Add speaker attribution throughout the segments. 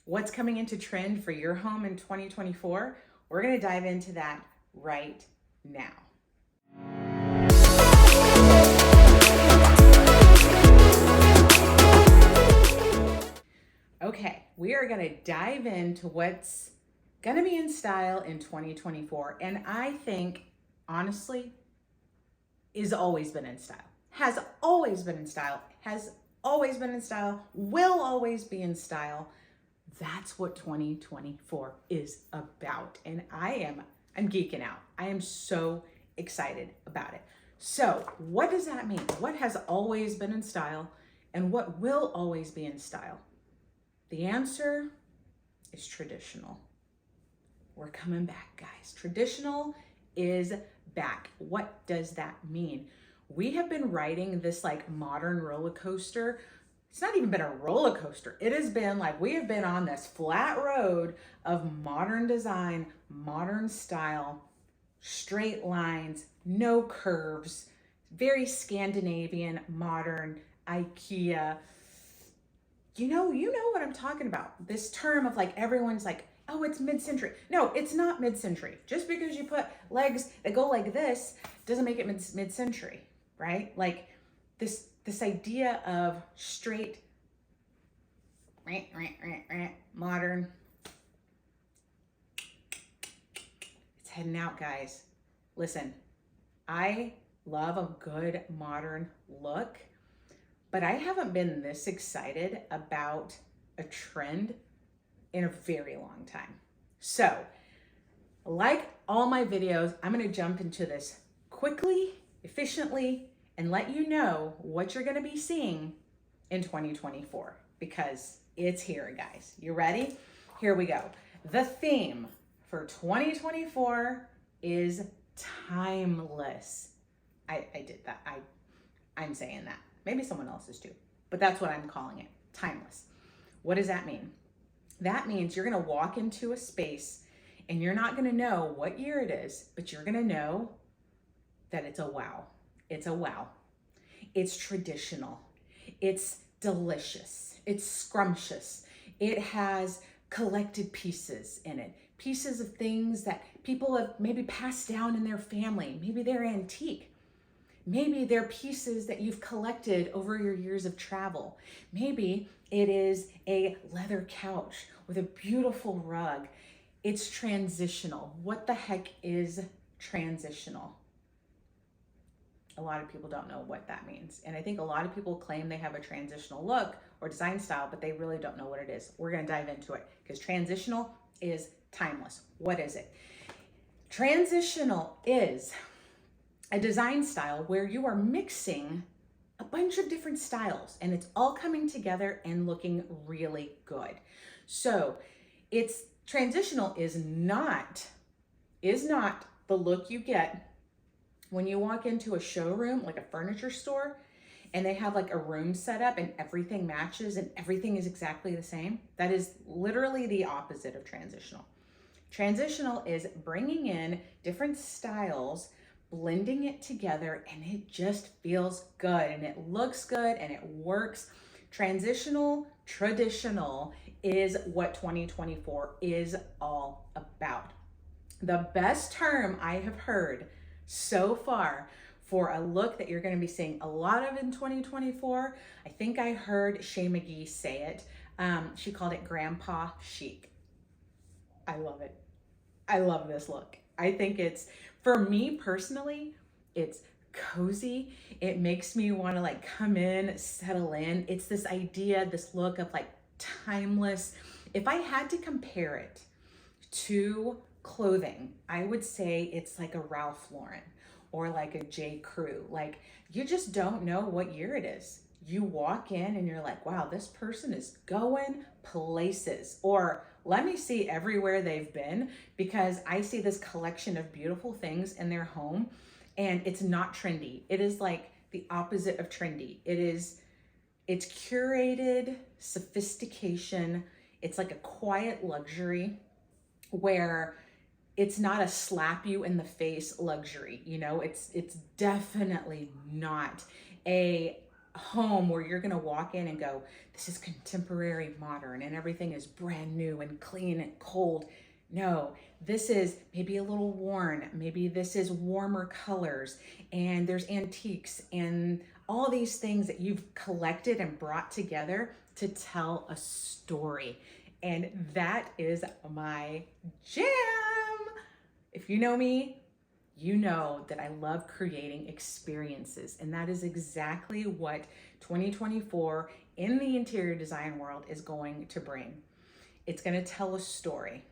Speaker 1: What's coming into trend for your home in 2024? We're going to dive into that right now. Okay, we are going to dive into what's going to be in style in 2024. And I think, honestly, is always been in style, has always been in style, has always been in style, will always be in style. That's what 2024 is about. And I'm geeking out. I am so excited about it. So what does that mean? What has always been in style and what will always be in style? The answer is traditional. We're coming back, guys. Traditional is back. What does that mean? We have been riding this like modern roller coaster. It's not even been a roller coaster. It has been like we have been on this flat road of modern design, modern style, straight lines, no curves, very Scandinavian, modern, IKEA. You know what I'm talking about. This term of like everyone's like, oh, it's mid-century. No, it's not mid-century. Just because you put legs that go like this doesn't make it mid-century, right? Like this idea of straight, modern. It's heading out, guys. Listen, I love a good modern look, but I haven't been this excited about a trend in a very long time. So, like all my videos, I'm going to jump into this quickly, efficiently, and let you know what you're going to be seeing in 2024 because it's here, guys. You ready? Here we go. The theme for 2024 is timeless. I did that. I'm saying that. Maybe someone else is too, but that's what I'm calling it. Timeless. What does that mean? That means you're going to walk into a space and you're not going to know what year it is, but you're going to know that it's a wow. It's a wow. It's traditional. It's delicious. It's scrumptious. It has collected pieces in it. Pieces of things that people have maybe passed down in their family. Maybe they're antique. Maybe they're pieces that you've collected over your years of travel. Maybe it is a leather couch with a beautiful rug. It's transitional. What the heck is transitional? A lot of people don't know what that means. And I think a lot of people claim they have a transitional look or design style, but they really don't know what it is. We're going to dive into it because transitional is timeless. What is it? Transitional is a design style where you are mixing a bunch of different styles and it's all coming together and looking really good. So it's transitional is not the look you get when you walk into a showroom, like a furniture store, and they have like a room set up and everything matches and everything is exactly the same. That is literally the opposite of transitional. Transitional is bringing in different styles, blending it together, and it just feels good and it looks good and it works. Transitional, traditional is what 2024 is all about. The best term I have heard so far for a look that you're going to be seeing a lot of in 2024, I think I heard Shay McGee say it. She called it Grandpa Chic. I love it. I love this look. I think it's, for me personally, it's cozy. It makes me want to like come in, settle in. It's this idea, this look of like timeless. If I had to compare it to clothing, I would say it's like a Ralph Lauren or like a J. Crew. Like you just don't know what year it is. You walk in and you're like, wow, this person is going places. Or let me see everywhere they've been, because I see this collection of beautiful things in their home and it's not trendy. It is like the opposite of trendy. It's curated sophistication. It's like a quiet luxury where it's not a slap you in the face luxury. You know, it's definitely not a home where you're gonna walk in and go, this is contemporary modern and everything is brand new and clean and cold. No, this is maybe a little worn. Maybe this is warmer colors and there's antiques and all these things that you've collected and brought together to tell a story. And that is my jam. If you know me, you know that I love creating experiences, and that is exactly what 2024 in the interior design world is going to bring. It's going to tell a story,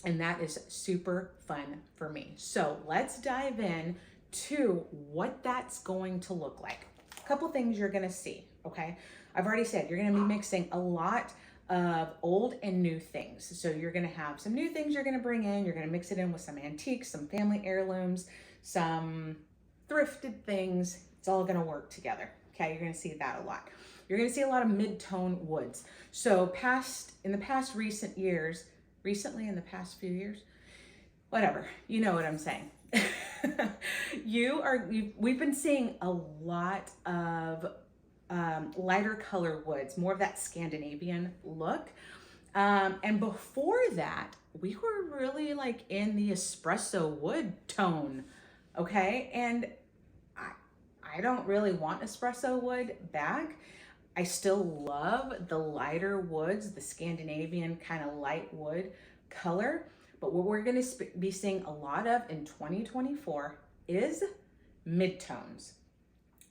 Speaker 1: and that is super fun for me. So let's dive in to what that's going to look like. A couple things you're going to see, okay? I've already said you're going to be mixing a lot of old and new things. So you're going to have some new things you're going to bring in. You're going to mix it in with some antiques, some family heirlooms, some thrifted things. It's all going to work together. Okay, you're going to see that a lot. You're going to see a lot of mid-tone woods. So in the past few years, whatever, you know what I'm saying. We've been seeing a lot of lighter color woods, more of that Scandinavian look. And before that, we were really like in the espresso wood tone, okay? And I don't really want espresso wood back. I still love the lighter woods, the Scandinavian kind of light wood color. But what we're going to be seeing a lot of in 2024 is midtones.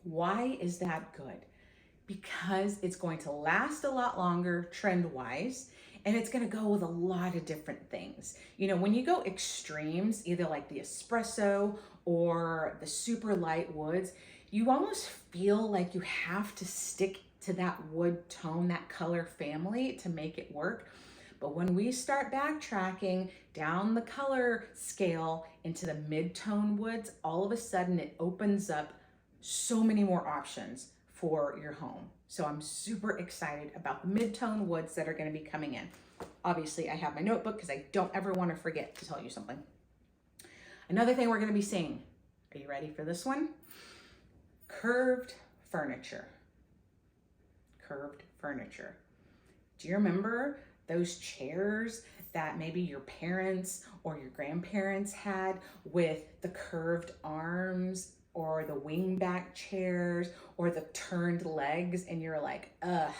Speaker 1: Why is that good? Because it's going to last a lot longer trend-wise, and it's going to go with a lot of different things. You know, when you go extremes, either like the espresso or the super light woods, you almost feel like you have to stick to that wood tone, that color family to make it work. But when we start backtracking down the color scale into the mid-tone woods, all of a sudden it opens up so many more options for your home. So I'm super excited about the mid-tone woods that are going to be coming in. Obviously, I have my notebook because I don't ever want to forget to tell you something. Another thing we're going to be seeing, are you ready for this one? Curved furniture. Curved furniture. Do you remember those chairs that maybe your parents or your grandparents had with the curved arms, or the wingback chairs, or the turned legs, and you're like, ugh,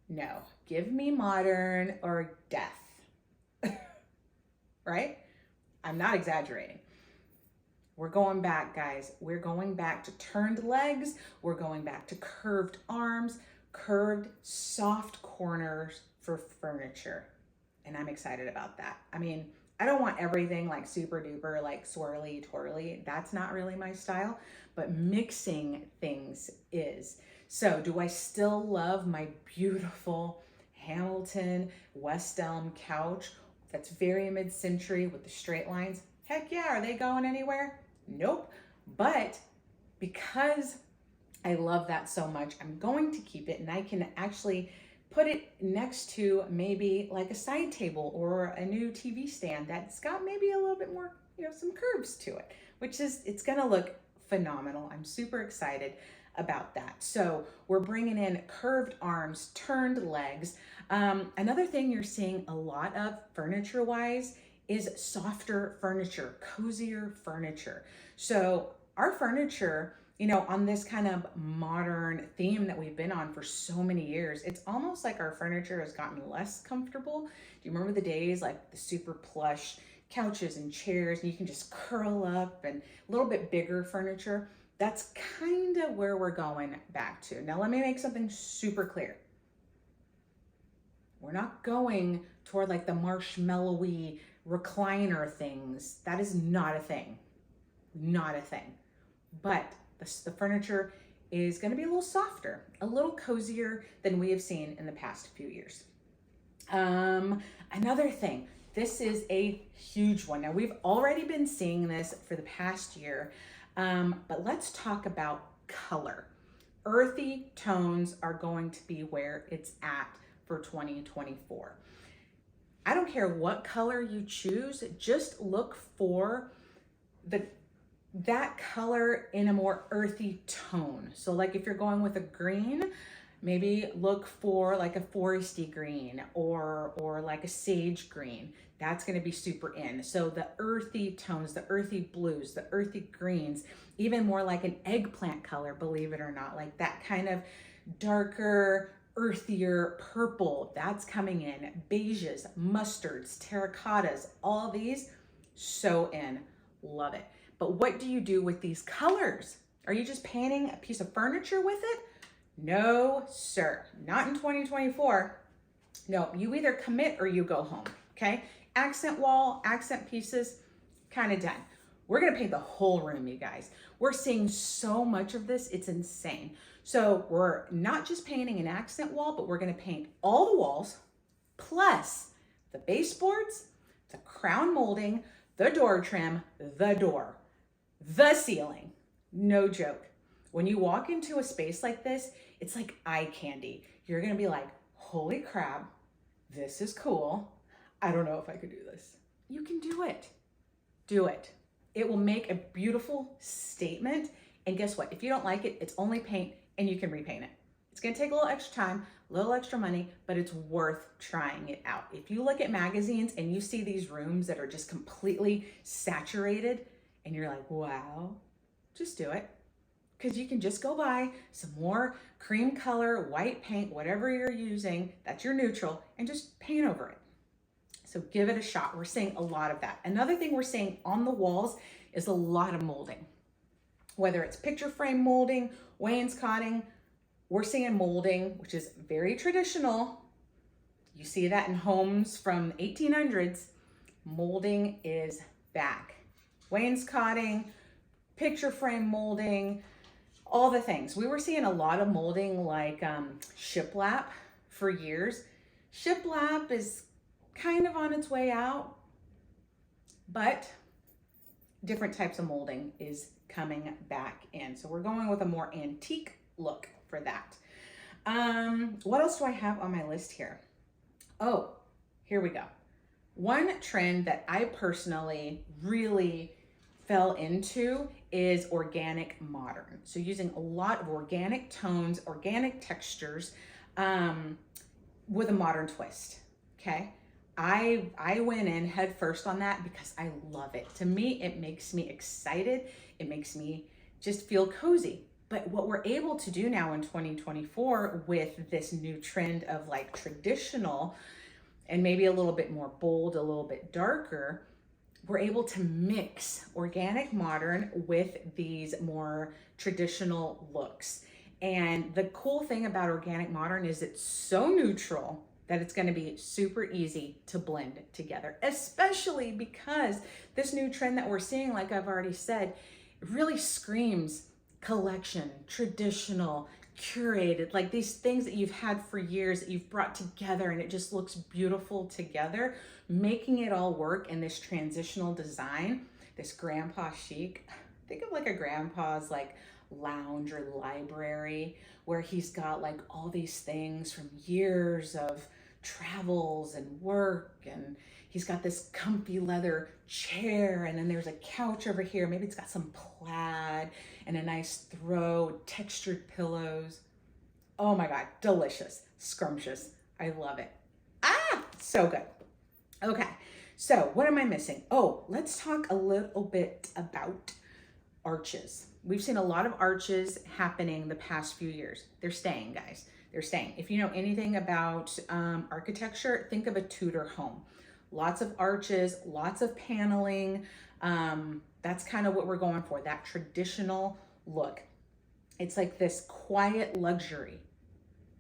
Speaker 1: no, give me modern or death, right? I'm not exaggerating. We're going back, guys. We're going back to turned legs. We're going back to curved arms, curved soft corners for furniture. And I'm excited about that. I mean, I don't want everything like super duper, like swirly twirly. That's not really my style, but mixing things is. So do I still love my beautiful Hamilton West Elm couch that's very mid-century with the straight lines? Heck yeah, are they going anywhere? Nope. But because I love that so much, I'm going to keep it, and I can actually put it next to maybe like a side table or a new TV stand that's got maybe a little bit more, some curves to it, which is, it's gonna look phenomenal. I'm super excited about that. So we're bringing in curved arms, turned legs. Another thing you're seeing a lot of furniture wise is softer furniture, cozier furniture. So our furniture, on this kind of modern theme that we've been on for so many years, it's almost like our furniture has gotten less comfortable. Do you remember the days like the super plush couches and chairs, and you can just curl up, and a little bit bigger furniture? That's kind of where we're going back to. Now, let me make something super clear. We're not going toward like the marshmallowy recliner things. That is not a thing. Not a thing. But the furniture is going to be a little softer, a little cozier than we have seen in the past few years. Another thing, this is a huge one. Now, we've already been seeing this for the past year, but let's talk about color. Earthy tones are going to be where it's at for 2024. I don't care what color you choose, just look for the that color in a more earthy tone. So like if you're going with a green, maybe look for like a foresty green or like a sage green. That's going to be super in. So the earthy tones, the earthy blues, the earthy greens, even more like an eggplant color, believe it or not, like that kind of darker, earthier purple, that's coming in. Beiges, mustards, terracottas, all these, so in. Love it. But what do you do with these colors? Are you just painting a piece of furniture with it? No, sir. Not in 2024. No, you either commit or you go home, okay? Accent wall, accent pieces, kind of done. We're gonna paint the whole room, you guys. We're seeing so much of this, it's insane. So we're not just painting an accent wall, but we're gonna paint all the walls, plus the baseboards, the crown molding, the door trim, the door, the ceiling. No joke. When you walk into a space like this, it's like eye candy. You're gonna be like, holy crap, this is cool. I don't know if I could do this. You can do it. Do it. It will make a beautiful statement. And guess what? If you don't like it, it's only paint and you can repaint it. It's gonna take a little extra time, a little extra money, but it's worth trying it out. If you look at magazines and you see these rooms that are just completely saturated and you're like, wow, just do it. Because you can just go buy some more cream color, white paint, whatever you're using, that's your neutral, and just paint over it. So give it a shot. We're seeing a lot of that. Another thing we're seeing on the walls is a lot of molding. Whether it's picture frame molding, wainscoting, we're seeing molding, which is very traditional. You see that in homes from 1800s. Molding is back. Wainscoting, picture frame molding, all the things. We were seeing a lot of molding like shiplap for years. Shiplap is kind of on its way out, but different types of molding is coming back in. So we're going with a more antique look for that. What else do I have on my list here? Oh, here we go. One trend that I personally really fell into is organic modern. So using a lot of organic tones, organic textures, with a modern twist, okay? I went in head first on that because I love it. To me, it makes me excited. It makes me just feel cozy. But what we're able to do now in 2024 with this new trend of like traditional and maybe a little bit more bold, a little bit darker, we're able to mix organic modern with these more traditional looks. And the cool thing about organic modern is it's so neutral that it's going to be super easy to blend together, especially because this new trend that we're seeing, like I've already said, really screams collection, traditional, curated, like these things that you've had for years that you've brought together and it just looks beautiful together, making it all work in this transitional design, this grandpa chic. Think of like a grandpa's like lounge or library where he's got like all these things from years of travels and work, and he's got this comfy leather chair, and then there's a couch over here. Maybe it's got some plaid and a nice throw, textured pillows. Oh my God, delicious, scrumptious. I love it. Ah, so good. Okay, so what am I missing? Oh, let's talk a little bit about arches. We've seen a lot of arches happening the past few years. They're staying, guys. They're staying. If you know anything about architecture, think of a Tudor home. Lots of arches, lots of paneling. That's kind of what we're going for, that traditional look. It's like this quiet luxury,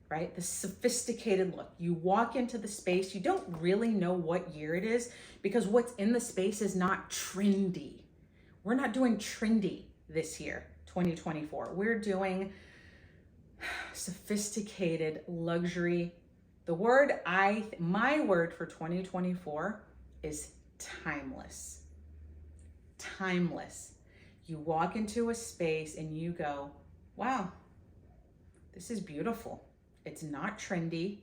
Speaker 1: right? The sophisticated look. You walk into the space, you don't really know what year it is because what's in the space is not trendy. We're not doing trendy this year, 2024. We're doing sophisticated luxury. My word for 2024 is timeless. Timeless. You walk into a space and you go, wow, this is beautiful. It's not trendy.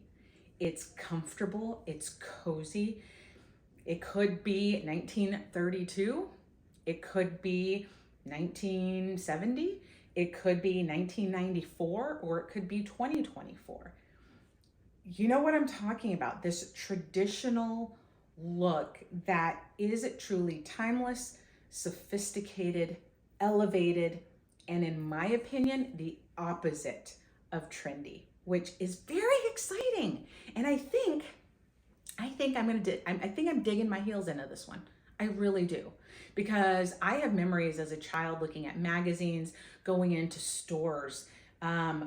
Speaker 1: It's comfortable. It's cozy. It could be 1932. It could be 1970, it could be 1994, or it could be 2024. You know what I'm talking about? This traditional look that is truly timeless, sophisticated, elevated, and in my opinion, the opposite of trendy, which is very exciting. And I think I'm digging my heels into this one. I really do. Because I have memories as a child looking at magazines, going into stores,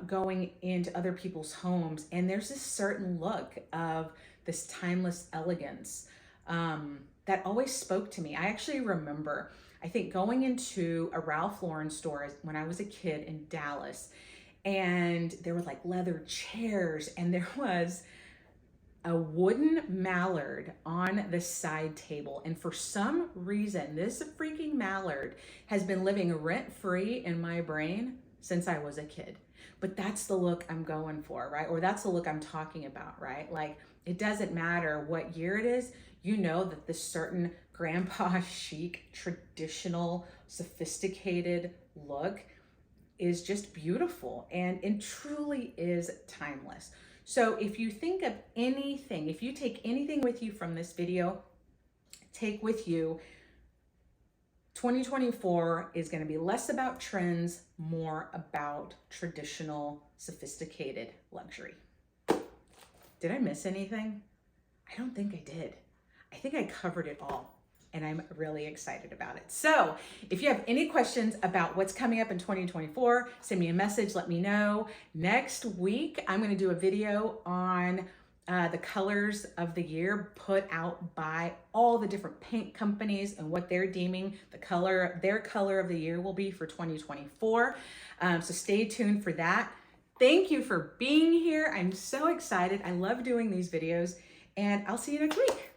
Speaker 1: going into other people's homes, and there's this certain look of this timeless elegance that always spoke to me. I actually remember, I think, going into a Ralph Lauren store when I was a kid in Dallas, and there were like leather chairs, and there was a wooden mallard on the side table. And for some reason, this freaking mallard has been living rent-free in my brain since I was a kid. But that's the look I'm going for, right? Or that's the look I'm talking about, right? Like, it doesn't matter what year it is, you know that this certain grandpa chic, traditional, sophisticated look is just beautiful and it truly is timeless. So if you think of anything, if you take anything with you from this video, take with you 2024 is going to be less about trends, more about traditional, sophisticated luxury. Did I miss anything? I don't think I did. I think I covered it all, and I'm really excited about it. So if you have any questions about what's coming up in 2024, send me a message, let me know. Next week, I'm going to do a video on the colors of the year put out by all the different paint companies and what they're deeming their color of the year will be for 2024. So stay tuned for that. Thank you for being here. I'm so excited. I love doing these videos, and I'll see you next week.